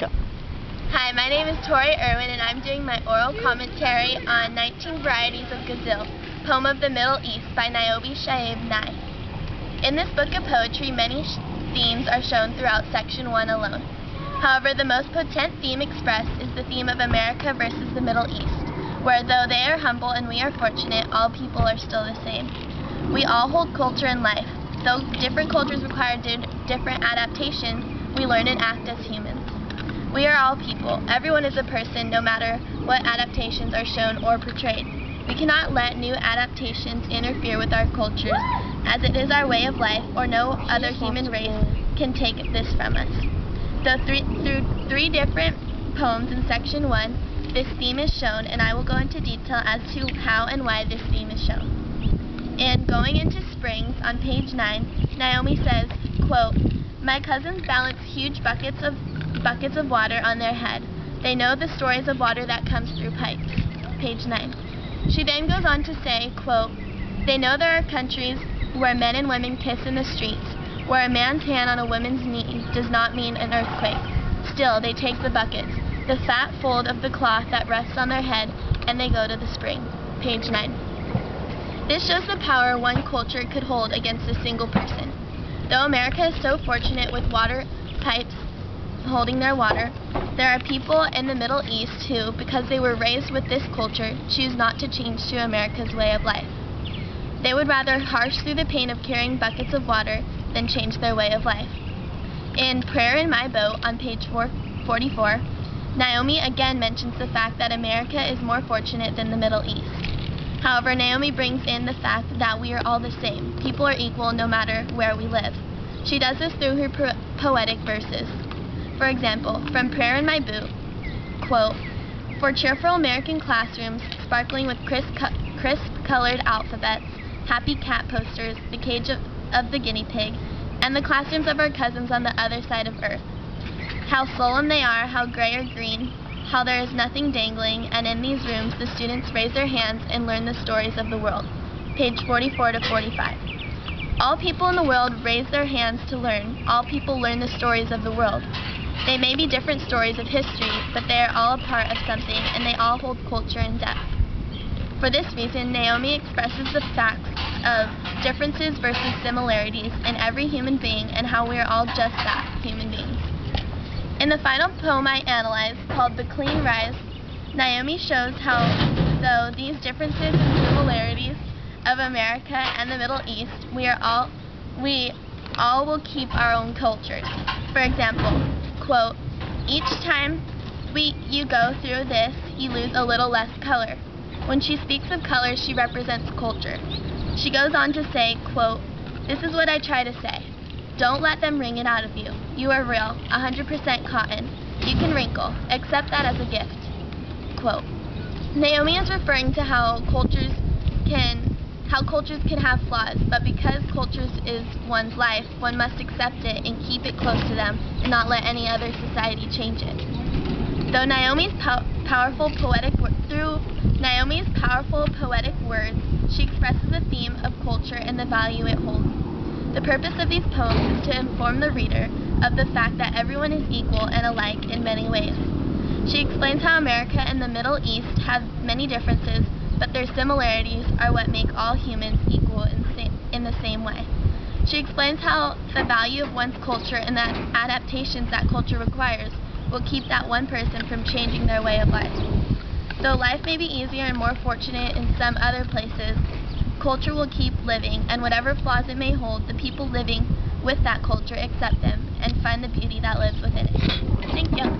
Go. Hi, my name is Tori Irwin, and I'm doing my oral commentary on 19 Varieties of Ghazal, Poem of the Middle East by Naomi Shihab Nye. In this book of poetry, many themes are shown throughout section 1 alone. However, the most potent theme expressed is the theme of America versus the Middle East, where though they are humble and we are fortunate, all people are still the same. We all hold culture in life. Though different cultures require different adaptations, we learn and act as humans. We are all people. Everyone is a person, no matter what adaptations are shown or portrayed. We cannot let new adaptations interfere with our cultures, as it is our way of life, or no other human race can take this from us. Through three different poems in section 1, this theme is shown, and I will go into detail as to how and why this theme is shown. In Going into Springs, on page 9, Naomi says, quote, "My cousins balance huge buckets of water on their head. They know the stories of water that comes through pipes." Page 9. She then goes on to say, quote, "They know there are countries where men and women kiss in the streets, where a man's hand on a woman's knee does not mean an earthquake. Still, they take the buckets, the fat fold of the cloth that rests on their head, and they go to the spring." Page 9. This shows the power one culture could hold against a single person. Though America is so fortunate with water pipes holding their water, there are people in the Middle East who, because they were raised with this culture, choose not to change to America's way of life. They would rather harsh through the pain of carrying buckets of water than change their way of life. In Prayer in My Boat, on page 44, Naomi again mentions the fact that America is more fortunate than the Middle East. However, Naomi brings in the fact that we are all the same. People are equal no matter where we live. She does this through her poetic verses. For example, from Prayer in My Boot, quote, "For cheerful American classrooms, sparkling with crisp-colored alphabets, happy cat posters, the cage of the guinea pig, and the classrooms of our cousins on the other side of earth. How solemn they are, how gray or green, how there is nothing dangling, and in these rooms the students raise their hands and learn the stories of the world." Page 44 to 45. All people in the world raise their hands to learn. All people learn the stories of the world. They may be different stories of history, but they are all a part of something, and they all hold culture in depth. For this reason, Naomi expresses the facts of differences versus similarities in every human being and how we are all just that, human beings. In the final poem I analyzed, called The Clean Rise, Naomi shows how, though these differences and similarities of America and the Middle East, we all will keep our own cultures. For example, quote, "Each time you go through this, you lose a little less color." When she speaks of color, she represents culture. She goes on to say, quote, "This is what I try to say. Don't let them wring it out of you. You are real, 100% cotton. You can wrinkle. Accept that as a gift." Quote. Naomi is referring to how cultures can have flaws, but because cultures is one's life, one must accept it and keep it close to them and not let any other society change it. Through Naomi's powerful poetic words, she expresses the theme of culture and the value it holds. The purpose of these poems is to inform the reader of the fact that everyone is equal and alike in many ways. She explains how America and the Middle East have many differences, but their similarities are what make all humans equal in the same way. She explains how the value of one's culture and the adaptations that culture requires will keep that one person from changing their way of life. Though life may be easier and more fortunate in some other places, culture will keep living, and whatever flaws it may hold, the people living with that culture accept them and find the beauty that lives within it. Thank you.